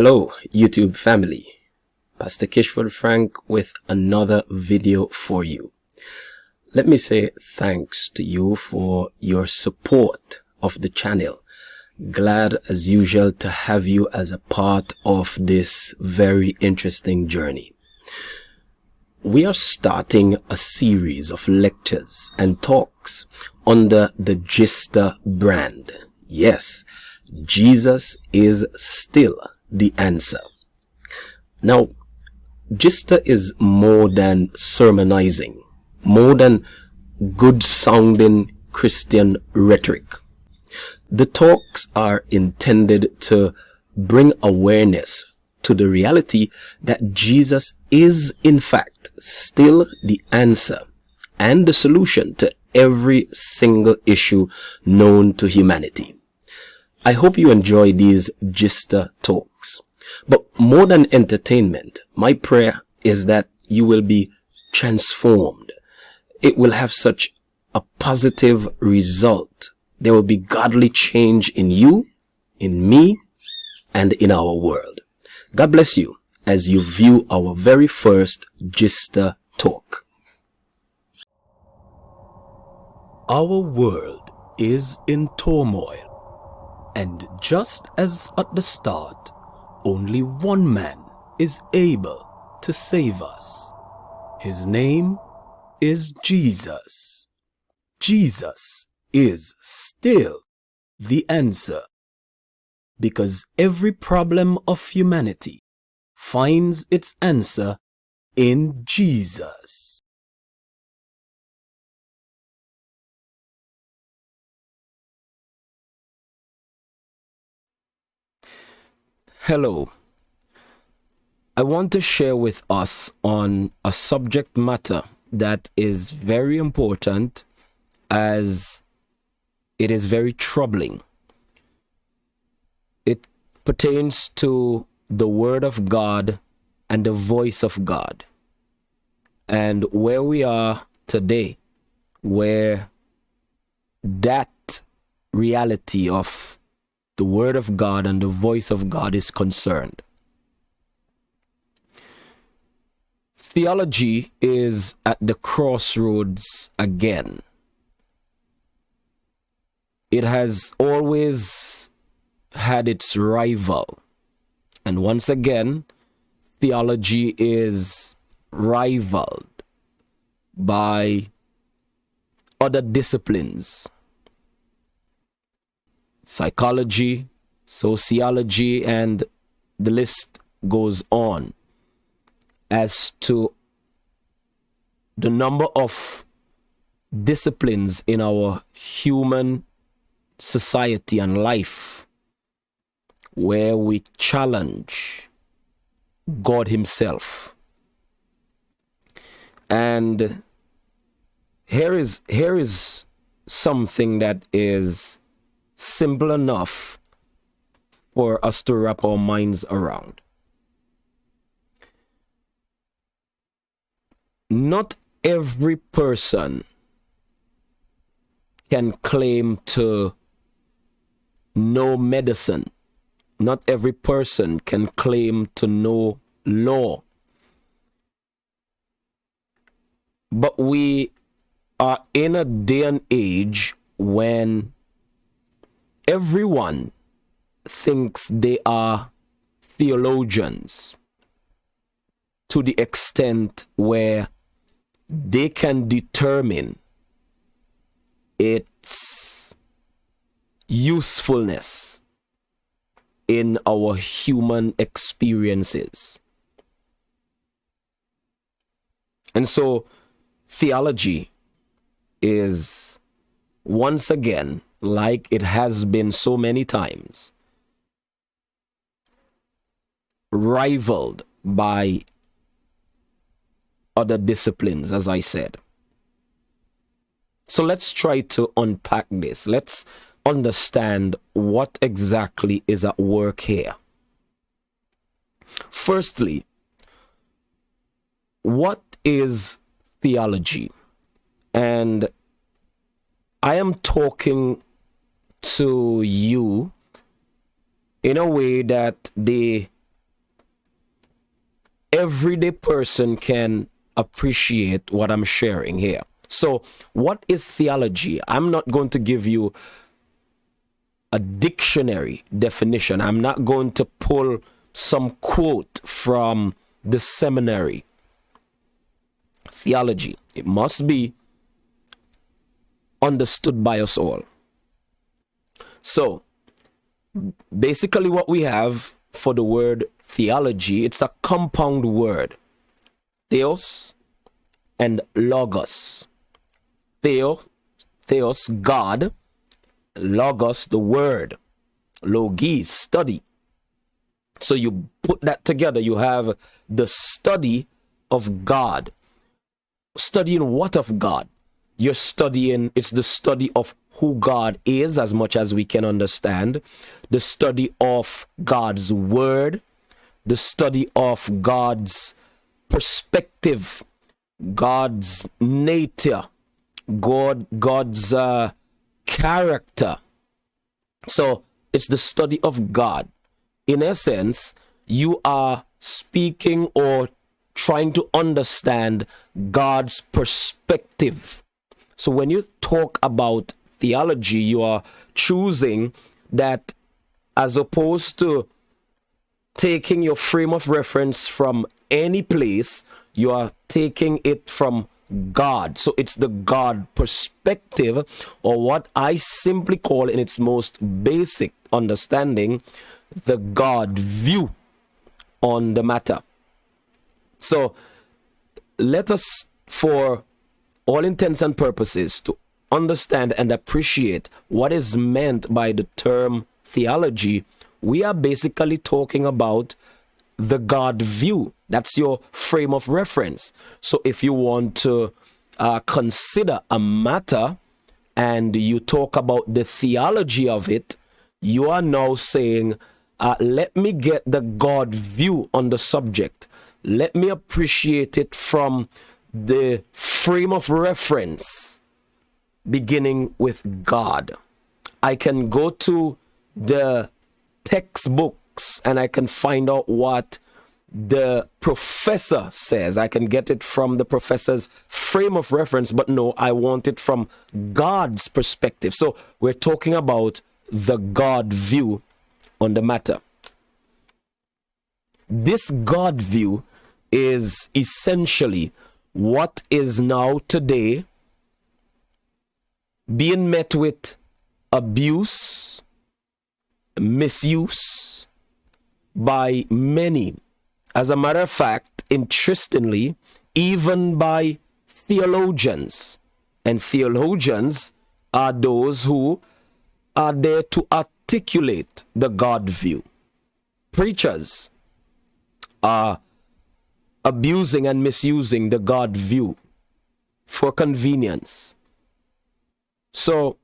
Hello, YouTube family. Pastor Kishford Frank with another video for you. Let me say thanks to you for your support of the channel. Glad as usual to have you as a part of this very interesting journey. We are starting a series of lectures and talks under the JISTA brand. Yes, Jesus is still the answer. Now, JISTA is more than sermonizing, more than good sounding Christian rhetoric. The talks are intended to bring awareness to the reality that Jesus is in fact still the answer and the solution to every single issue known to humanity. I hope you enjoy these JISTA talks. But more than entertainment, my prayer is that you will be transformed. It will have such a positive result. There will be godly change in you, in me, and in our world. God bless you as you view our very first JISTA talk. Our world is in turmoil. And just as at the start, only one man is able to save us. His name is Jesus. Jesus is still the answer, because every problem of humanity finds its answer in Jesus. Hello. I want to share with us on a subject matter that is very important, as it is very troubling. It pertains to the Word of God and the voice of God. And where we are today, where that reality of the Word of God and the voice of God is concerned. Theology is at the crossroads again. It has always had its rival. And once again, theology is rivaled by other disciplines. Psychology, sociology, and the list goes on as to the number of disciplines in our human society and life where we challenge God Himself. And here is something that is simple enough for us to wrap our minds around. Not every person can claim to know medicine. Not every person can claim to know law. But we are in a day and age when everyone thinks they are theologians, to the extent where they can determine its usefulness in our human experiences. And so theology is once again, like it has been so many times, rivaled by other disciplines, as I said. So let's try to unpack this. Let's understand what exactly is at work here. Firstly, what is theology? And I am talking to you in a way that the everyday person can appreciate what I'm sharing here. So, what is theology? I'm not going to give you a dictionary definition. I'm not going to pull some quote from the seminary. Theology, it must be understood by us all. So, basically what we have for the word theology, it's a compound word. Theos and logos. Theos, God. Logos, the word. Logis, study. So you put that together, you have the study of God. Studying what of God? You're studying, it's the study of who God is, as much as we can understand. The study of God's word. The study of God's perspective. God's nature. God's character. So it's the study of God. In essence, you are speaking or trying to understand God's perspective. So when you talk about theology, you are choosing that, as opposed to taking your frame of reference from any place, you are taking it from God. So it's the God perspective, or what I simply call, in its most basic understanding, the God view on the matter. So let us, for all intents and purposes, to understand and appreciate what is meant by the term theology. We are basically talking about the God view. That's your frame of reference. So if you want to consider a matter and you talk about the theology of it, you are now saying, let me get the God view on the subject. Let me appreciate it from the frame of reference beginning with God. I can go to the textbooks and I can find out what the professor says. I can get it from the professor's frame of reference, but no, I want it from God's perspective. So we're talking about the God view on the matter. This God view is essentially what is now today being met with abuse, misuse by many. As a matter of fact, interestingly, even by theologians. And theologians are those who are there to articulate the God view. Preachers are abusing and misusing the God view for convenience. So,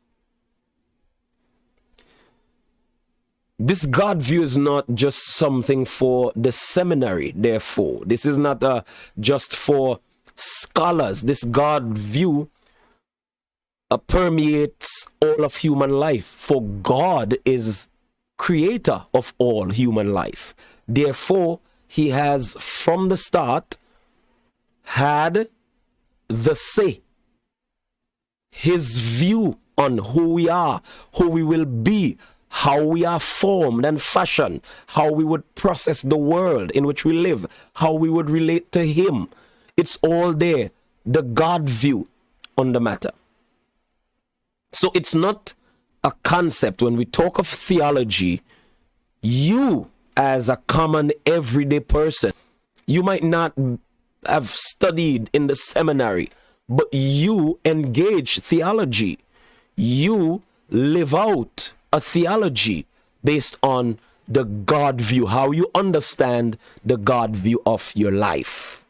this God view is not just something for the seminary, therefore. This is not just for scholars. This God view permeates all of human life, for God is creator of all human life. Therefore, he has from the start had the say, his view on who we are, who we will be, how we are formed and fashioned, how we would process the world in which we live, how we would relate to him. It's all there, the God view on the matter. So it's not a concept. When we talk of theology, you as a common everyday person, you might not have studied in the seminary, but you engage theology. You live out a theology based on the God view, how you understand the God view of your life.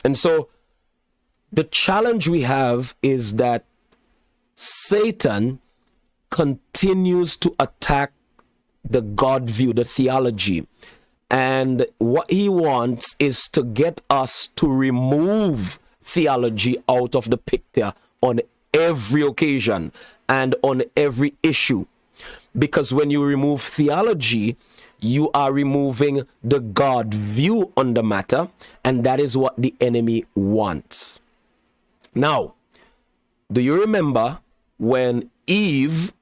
And so the challenge we have is that Satan continues to attack the God view, the theology. And what he wants is to get us to remove theology out of the picture on every occasion and on every issue. Because when you remove theology, you are removing the God view on the matter, and that is what the enemy wants. Now, do you remember when Eve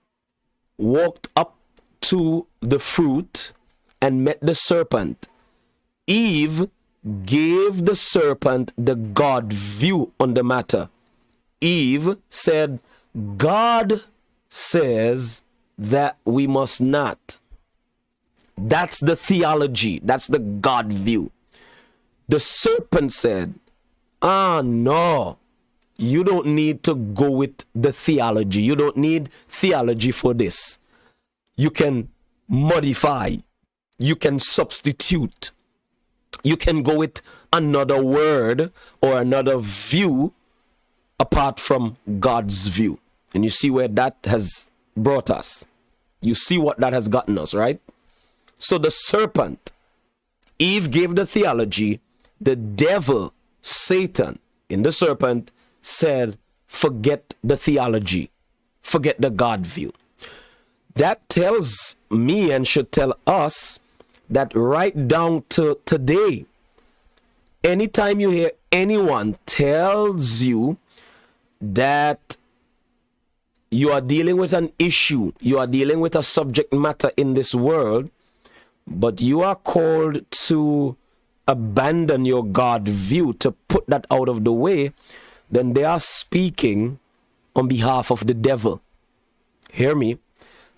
walked up to the fruit and met the serpent? Eve gave the serpent the God view on the matter. Eve said, God says that we must not. That's the theology. That's the God view. The serpent said, no, you don't need to go with the theology. You don't need theology for this. You can modify. You can substitute. You can go with another word or another view apart from God's view. And you see where that has brought us. You see what that has gotten us, right? So the serpent, Eve gave the theology. The devil, Satan, in the serpent, said, forget the theology. Forget the God view. That tells me and should tell us that right down to today, anytime you hear anyone tells you that you are dealing with an issue, you are dealing with a subject matter in this world, but you are called to abandon your God view, to put that out of the way, then they are speaking on behalf of the devil. Hear me?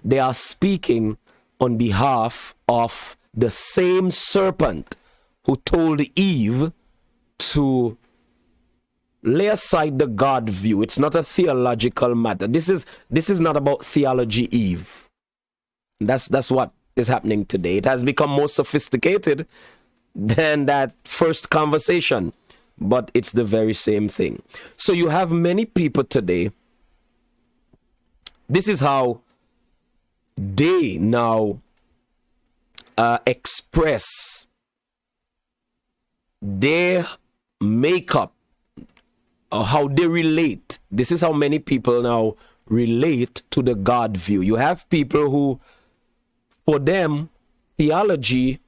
They are speaking on behalf of the same serpent who told Eve to lay aside the God view. It's not a theological matter. This is not about theology, Eve. That's what is happening today. It has become more sophisticated than that first conversation, but it's the very same thing. So you have many people today. This is how they now express their makeup, or how they relate. This is how many people now relate to the God view. You have people who, for them, theology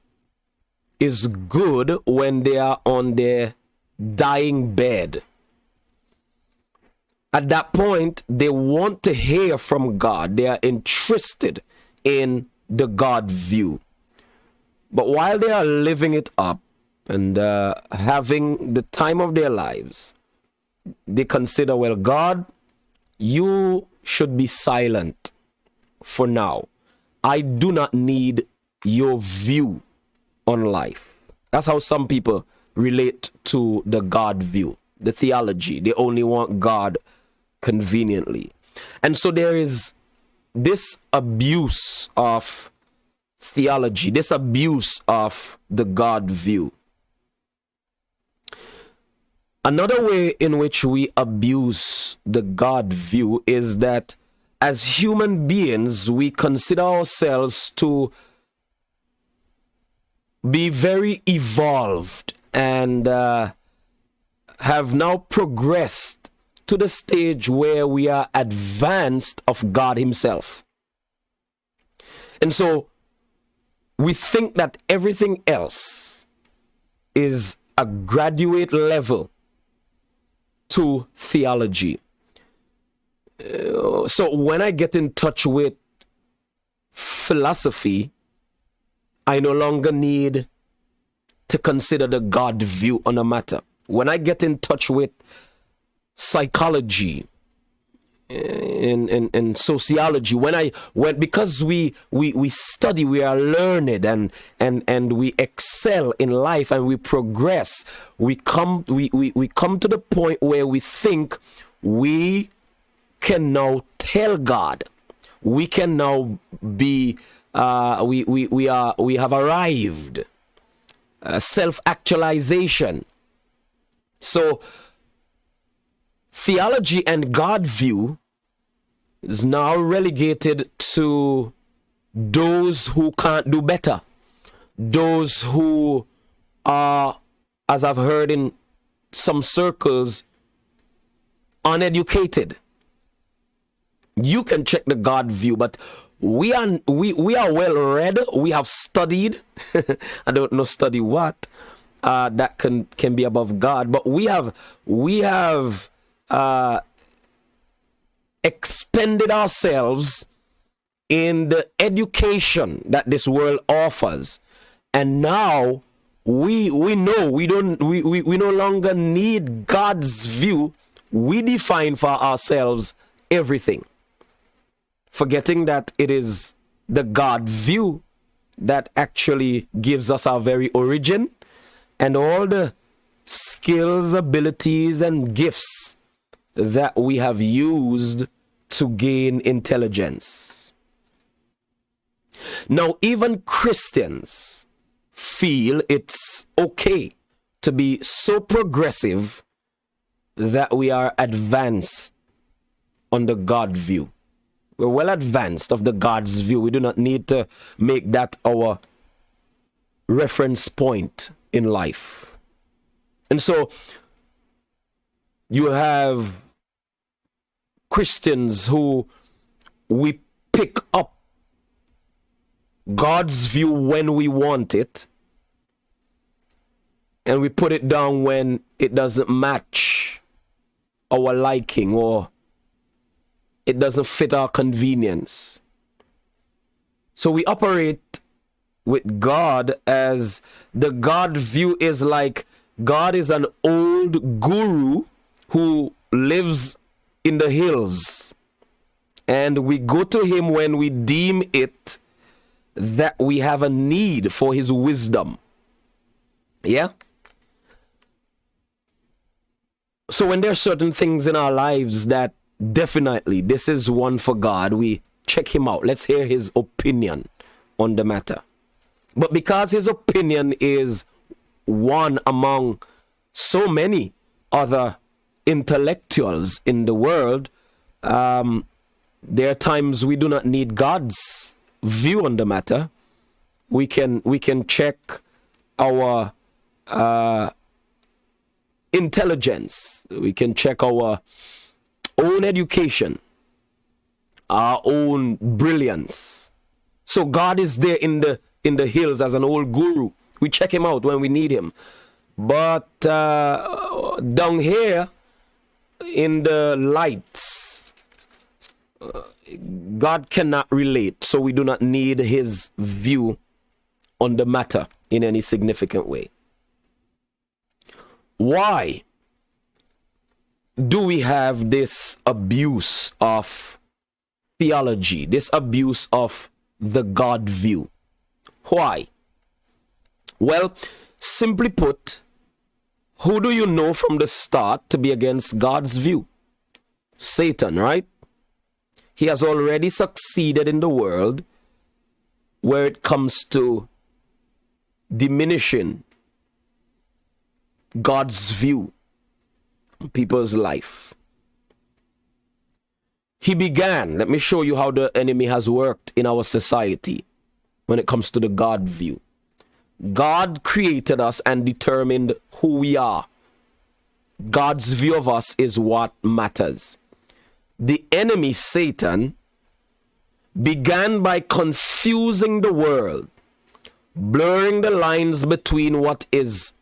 is good when they are on their dying bed. At that point, they want to hear from God. They are interested in the God view. But while they are living it up and having the time of their lives, they consider, well, God, you should be silent for now. I do not need your view on life. That's how some people relate to the God view, the theology. They only want God conveniently. And so there is this abuse of theology, this abuse of the God view. Another way in which we abuse the God view is that as human beings, we consider ourselves to be very evolved and have now progressed to the stage where we are advanced of God himself. And so we think that everything else is a graduate level to theology. So when I get in touch with philosophy, I no longer need to consider the God view on a matter. When I get in touch with psychology and sociology, because we study, we are learned and we excel in life and we progress, we come to the point where we think we can now tell God, we can now be we have arrived, self-actualization. So theology and God view is now relegated to those who can't do better, those who are, as I've heard in some circles, uneducated. You can check the God view, but we are well read. We have studied. I don't know study what. That can be above God, but we have expended ourselves in the education that this world offers, and now we know we no longer need God's view. We define for ourselves everything, forgetting that it is the God view that actually gives us our very origin and all the skills, abilities, and gifts that we have used to gain intelligence. Now, even Christians feel it's okay to be so progressive that we are advanced on the God view. We're well advanced of the God's view. We do not need to make that our reference point in life. And so you have Christians who we pick up God's view when we want it, and we put it down when it doesn't match our liking or it doesn't fit our convenience. So we operate with God as the God view is like God is an old guru who lives in the hills, and we go to him when we deem it that we have a need for his wisdom. Yeah? So when there are certain things in our lives that definitely this is one for God, we check him out. Let's hear his opinion on the matter. But because his opinion is one among so many other intellectuals in the world, there are times we do not need God's view on the matter. We can check our intelligence. We can check our own education, our own brilliance. So God is there in the hills as an old guru. We check him out when we need him. But down here in the lights, God cannot relate, so we do not need his view on the matter in any significant way. Why do we have this abuse of theology, this abuse of the God view? Why? Well, simply put, who do you know from the start to be against God's view? Satan, right? He has already succeeded in the world where it comes to diminishing God's view on people's life. He began, let me show you how the enemy has worked in our society when it comes to the God view. God created us and determined who we are. God's view of us is what matters. The enemy, Satan, began by confusing the world, blurring the lines between what is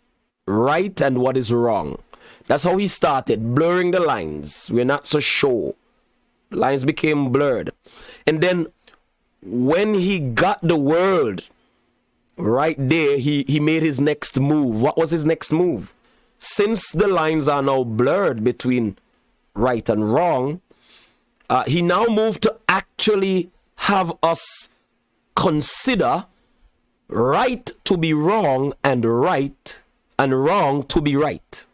right and what is wrong. That's how he started, blurring the lines. We're not so sure. Lines became blurred. And then when he got the world right there, he made his next move. What was his next move? Since the lines are now blurred between right and wrong, he now moved to actually have us consider right to be wrong and wrong to be right.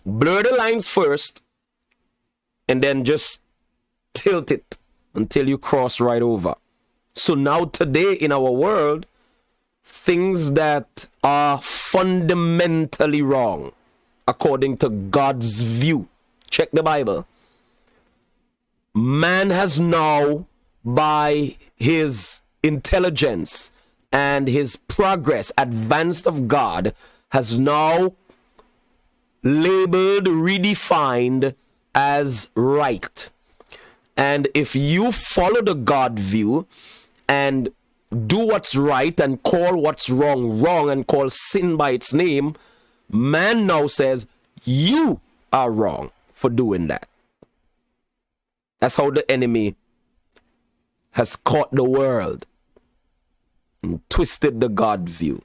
Blur the lines first and then just tilt it until you cross right over. So now today in our world, things that are fundamentally wrong according to God's view, check the Bible, man has now, by his intelligence and his progress, advanced of God, has now labeled, redefined as right. And if you follow the God view and do what's right and call what's wrong wrong and call sin by its name, man now says you are wrong for doing that. That's how the enemy has caught the world and twisted the God view.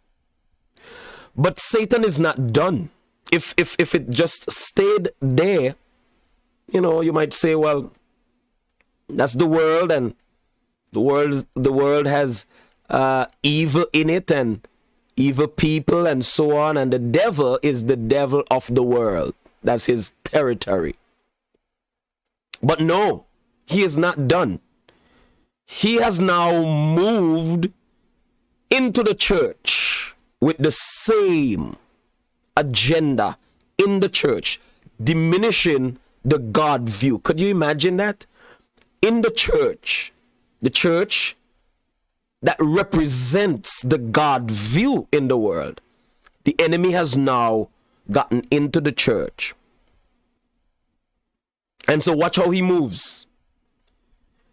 But Satan is not done. If it just stayed there, you might say, well, that's the world, and the world has evil in it and evil people and so on, and the devil is the devil of the world. That's his territory. But no, he is not done. He has now moved into the church with the same agenda in the church, diminishing the God view. Could you imagine that? In the church that represents the God view in the world, the enemy has now gotten into the church. And so watch how he moves.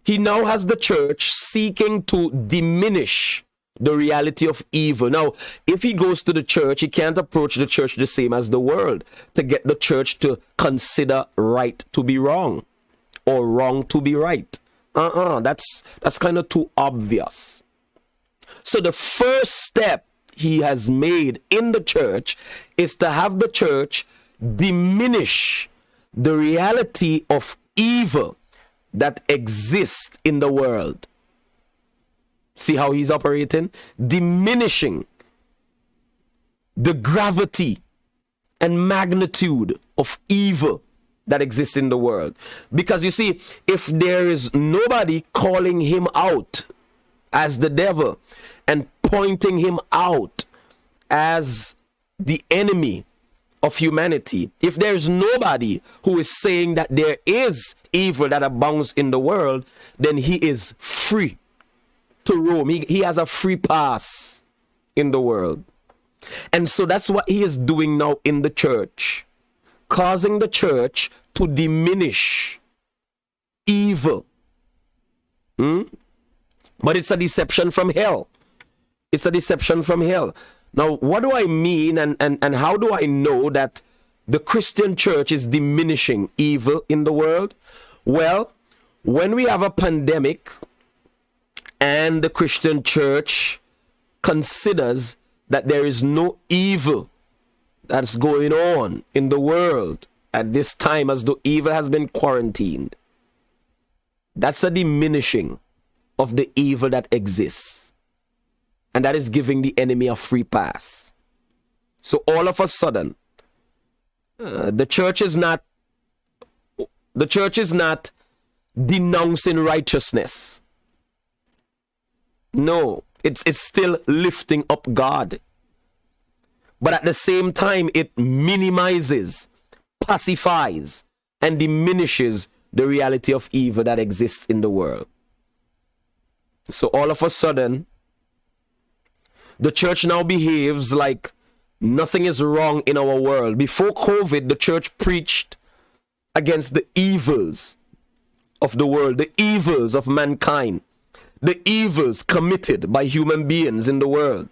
He now has the church seeking to diminish the reality of evil. Now, if he goes to the church, he can't approach the church the same as the world to get the church to consider right to be wrong or wrong to be right. That's kind of too obvious. So the first step he has made in the church is to have the church diminish the reality of evil that exists in the world. See how he's operating? Diminishing the gravity and magnitude of evil that exists in the world. Because you see, if there is nobody calling him out as the devil and pointing him out as the enemy of humanity, if there's nobody who is saying that there is evil that abounds in the world, then he is free to roam. He has a free pass in the world. And so that's what he is doing now in the church, causing the church to diminish evil. But it's a deception from hell. It's a deception from hell. Now, what do I mean and how do I know that the Christian church is diminishing evil in the world? Well, when we have a pandemic and the Christian church considers that there is no evil that's going on in the world at this time, as though evil has been quarantined, that's a diminishing of the evil that exists. And that is giving the enemy a free pass. So all of a sudden, the church is not denouncing righteousness. No, it's still lifting up God. But at the same time, it minimizes, pacifies, and diminishes the reality of evil that exists in the world. So all of a sudden, the church now behaves like nothing is wrong in our world. Before COVID, the church preached against the evils of the world, the evils of mankind, the evils committed by human beings in the world.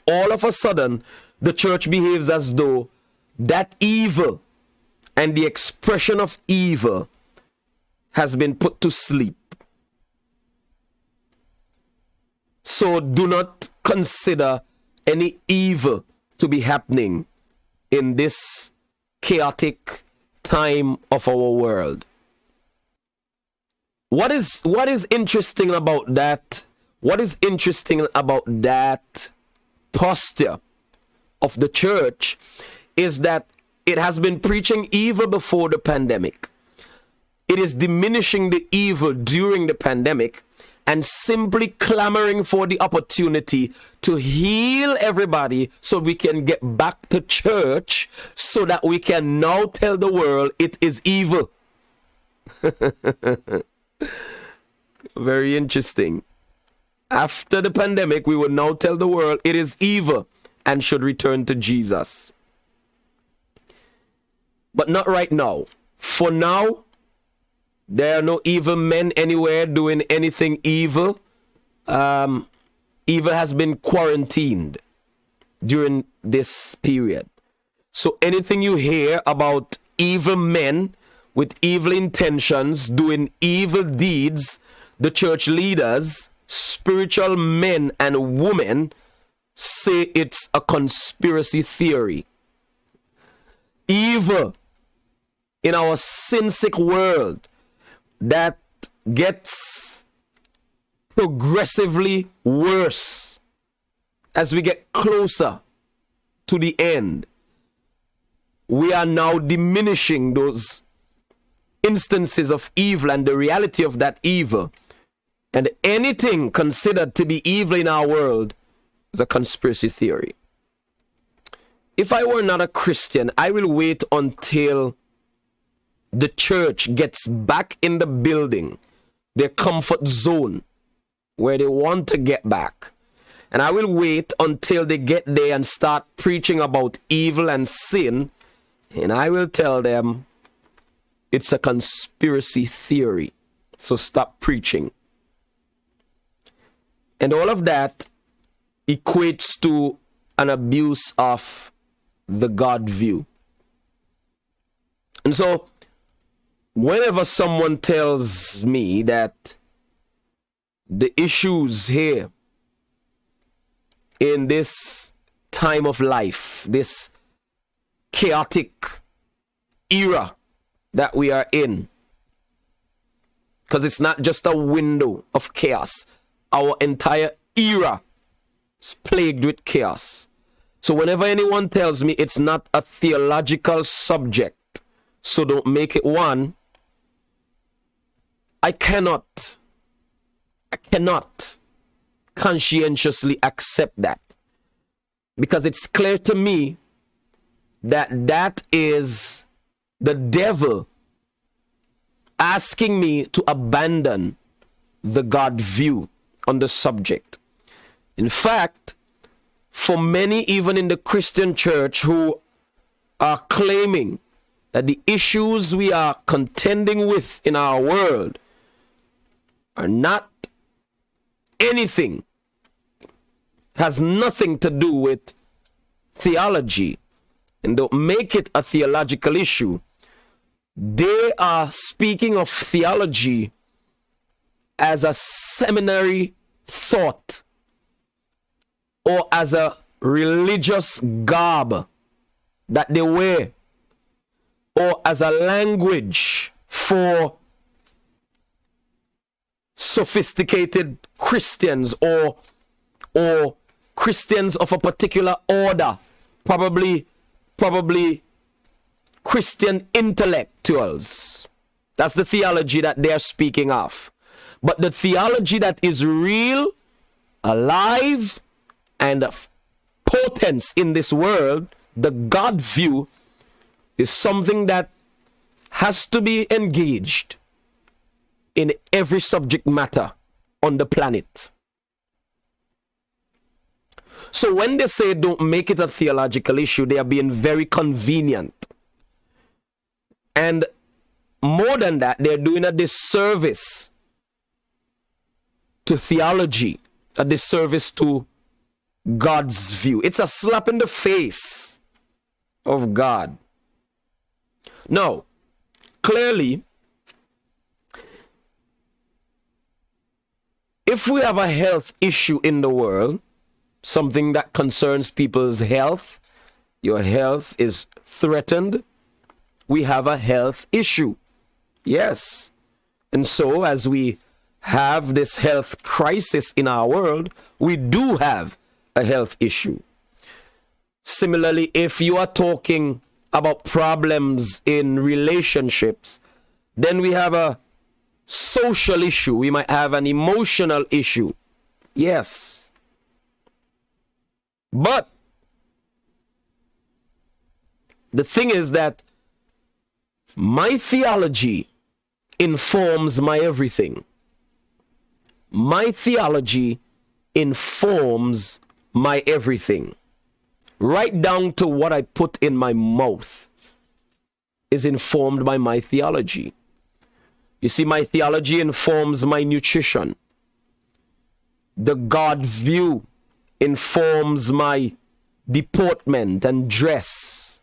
All of a sudden, the church behaves as though that evil and the expression of evil has been put to sleep. So do not consider any evil to be happening in this chaotic time of our world. What is interesting about that? What is interesting about that posture of the church is that it has been preaching evil before the pandemic. It is diminishing the evil during the pandemic and simply clamoring for the opportunity to heal everybody so we can get back to church so that we can now tell the world it is evil. Very interesting. After the pandemic, we will now tell the world it is evil and should return to Jesus. But not right now. For now, There are no evil men anywhere doing anything evil. Evil has been quarantined during this period. So anything you hear about evil men with evil intentions doing evil deeds, the church leaders, spiritual men and women say it's a conspiracy theory. Evil in our sin-sick world that gets progressively worse as we get closer to the end. We are now diminishing those instances of evil and the reality of that evil. And anything considered to be evil in our world is a conspiracy theory. If I were not a Christian, I will wait until the church gets back in the building, their comfort zone, where they want to get back. And I will wait until they get there and start preaching about evil and sin. And I will tell them it's a conspiracy theory. So stop preaching. And all of that equates to an abuse of the God view. And so whenever someone tells me that the issues here in this time of life, this chaotic era that we are in, because it's not just a window of chaos, our entire era is plagued with chaos. So whenever anyone tells me it's not a theological subject, so don't make it one, I cannot conscientiously accept that, because it's clear to me that that is the devil asking me to abandon the God view on the subject. In fact, for many, even in the Christian church, who are claiming that the issues we are contending with in our world are not anything, has nothing to do with theology, and don't make it a theological issue, they are speaking of theology as a seminary thought or as a religious garb that they wear, or as a language for sophisticated Christians or Christians of a particular order, probably Christian intellectuals. That's the theology that they're speaking of. But the theology that is real, alive, and potent in this world, the God view, is something that has to be engaged in every subject matter on the planet. So when they say don't make it a theological issue, they are being very convenient. And more than that, they're doing a disservice to theology, a disservice to God's view. It's a slap in the face of God. Now, clearly, if we have a health issue in the world, something that concerns people's health, your health is threatened, we have a health issue. Yes. And so as we have this health crisis in our world, we do have a health issue. Similarly, if you are talking about problems in relationships, then we have a social issue. We might have an emotional issue. Yes. But the thing is that my theology informs my everything. My theology informs my everything. Right down to what I put in my mouth is informed by my theology. You see, my theology informs my nutrition. The God view informs my deportment and dress.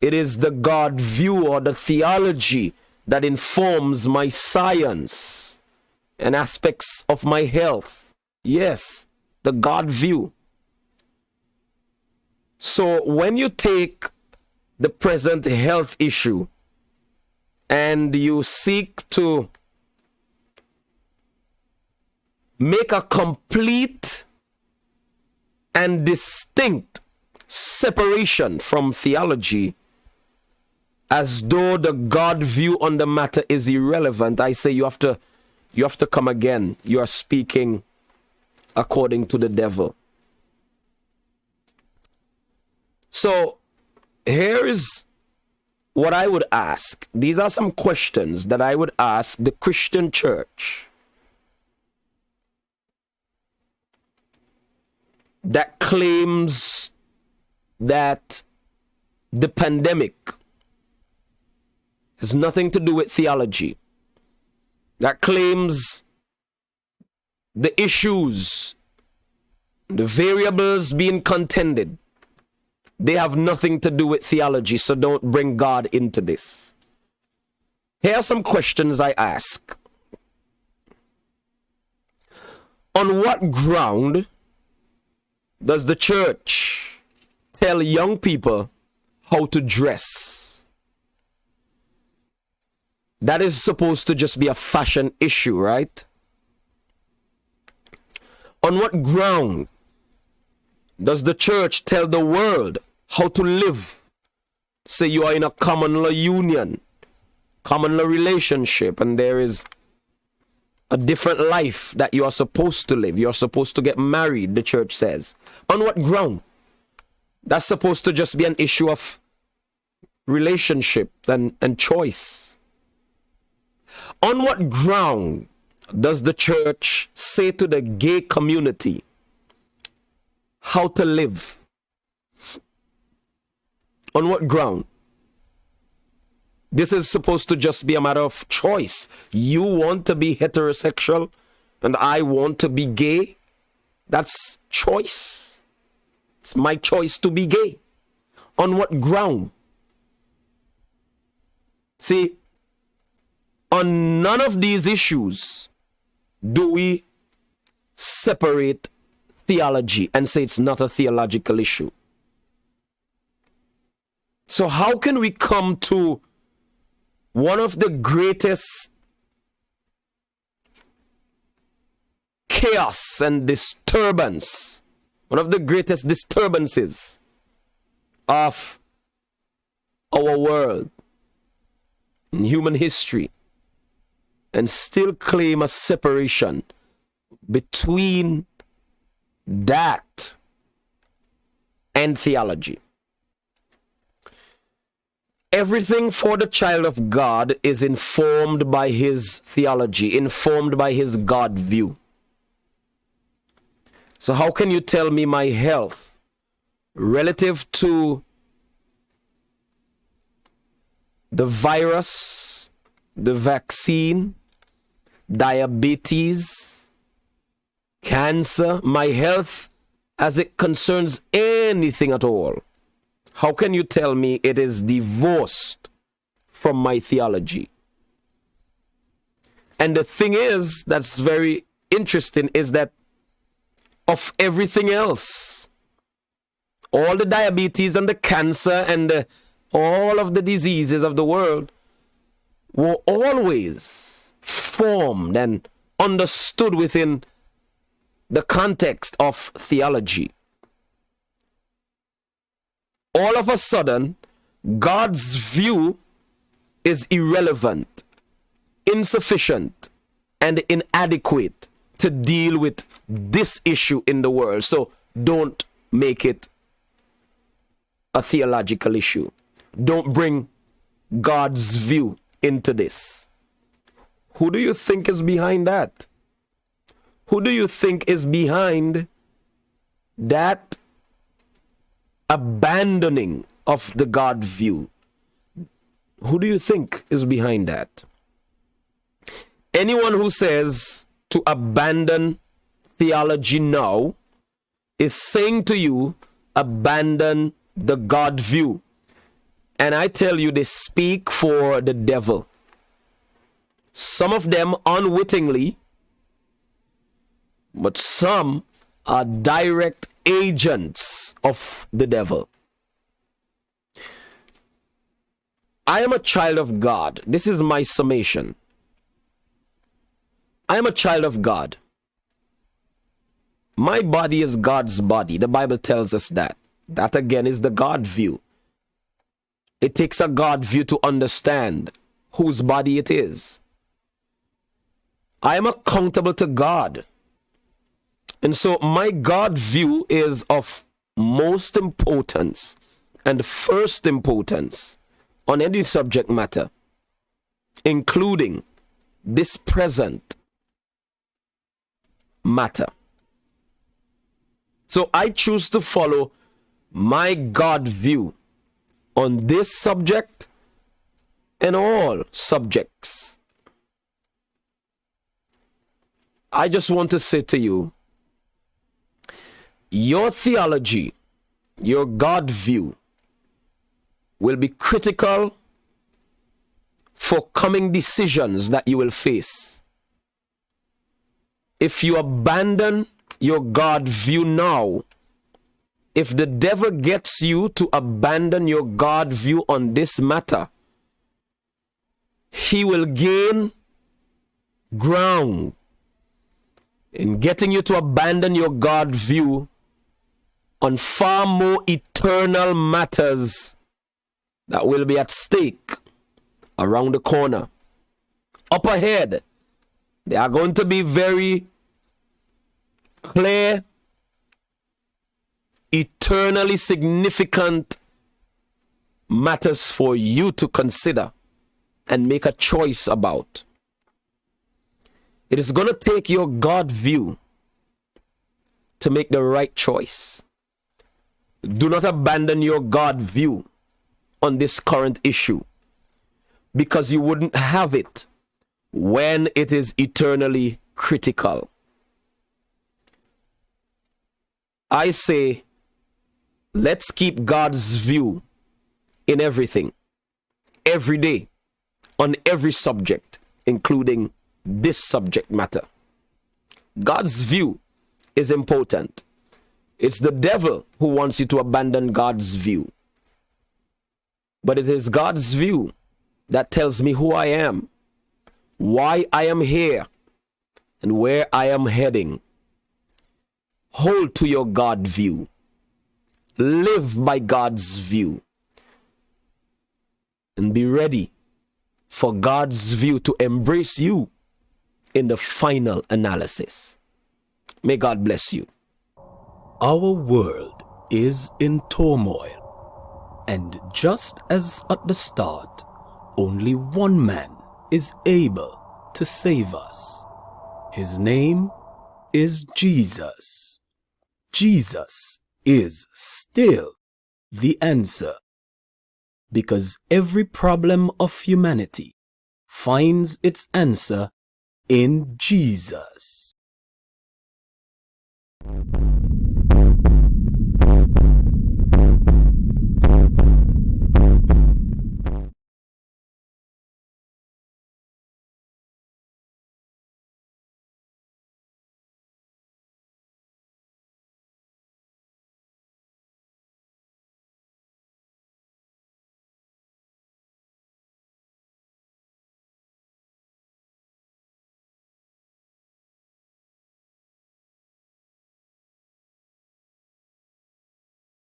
It is the God view or the theology that informs my science and aspects of my health. Yes, the God view. So when you take the present health issue and you seek to make a complete and distinct separation from theology, as though the God view on the matter is irrelevant, I say you have to come again. You are speaking according to the devil. So here is what I would ask. These are some questions that I would ask the Christian church that claims that the pandemic has nothing to do with theology, that claims the issues, the variables being contended, they have nothing to do with theology, so don't bring God into this. Here are some questions I ask. On what ground does the church tell young people how to dress? That is supposed to just be a fashion issue, right? On what ground does the church tell the world how to live? Say you are in a common law union, common law relationship, and there is a different life that you are supposed to live. You are supposed to get married, the church says. On what ground? That's supposed to just be an issue of relationship and choice. On what ground does the church say to the gay community how to live? On what ground? This is supposed to just be a matter of choice. You want to be heterosexual and I want to be gay. That's choice. It's my choice to be gay. On what ground? See, on none of these issues do we separate theology and say it's not a theological issue. So how can we come to one of the greatest chaos and disturbance, one of the greatest disturbances of our world in human history, and still claim a separation between that and theology? Everything for the child of God is informed by his theology, informed by his God view. So how can you tell me my health relative to the virus, the vaccine, diabetes, cancer, my health as it concerns anything at all? How can you tell me it is divorced from my theology? And the thing is, that's very interesting, is that of everything else, all the diabetes and the cancer and all of the diseases of the world were always formed and understood within the context of theology. All of a sudden, God's view is irrelevant, insufficient, and inadequate to deal with this issue in the world. So don't make it a theological issue. Don't bring God's view into this. Who do you think is behind that? Who do you think is behind that abandoning of the God view? Who do you think is behind that? Anyone who says to abandon theology now is saying to you, abandon the God view. And I tell you, they speak for the devil. Some of them unwittingly, but some are direct agents of the devil. I am a child of God. This is my summation. I am a child of God. My body is God's body. The Bible tells us that. That again is the God view. It takes a God view to understand whose body it is. I am accountable to God. And so my God view is of most importance and first importance on any subject matter, including this present matter. So I choose to follow my God view on this subject and all subjects. I just want to say to you, your theology, your God view, will be critical for coming decisions that you will face. If you abandon your God view now, if the devil gets you to abandon your God view on this matter, he will gain ground in getting you to abandon your God view on far more eternal matters that will be at stake around the corner. Up ahead, there are going to be very clear, eternally significant matters for you to consider and make a choice about. It is going to take your God view to make the right choice. Do not abandon your God view on this current issue, because you wouldn't have it when it is eternally critical. I say, let's keep God's view in everything, every day, on every subject, including this subject matter. God's view is important. It's the devil who wants you to abandon God's view. But it is God's view that tells me who I am, why I am here, and where I am heading. Hold to your God view. Live by God's view. And be ready for God's view to embrace you in the final analysis. May God bless you. Our world is in turmoil. And just as at the start, only one man is able to save us. His name is Jesus. Jesus is still the answer, because every problem of humanity finds its answer in Jesus.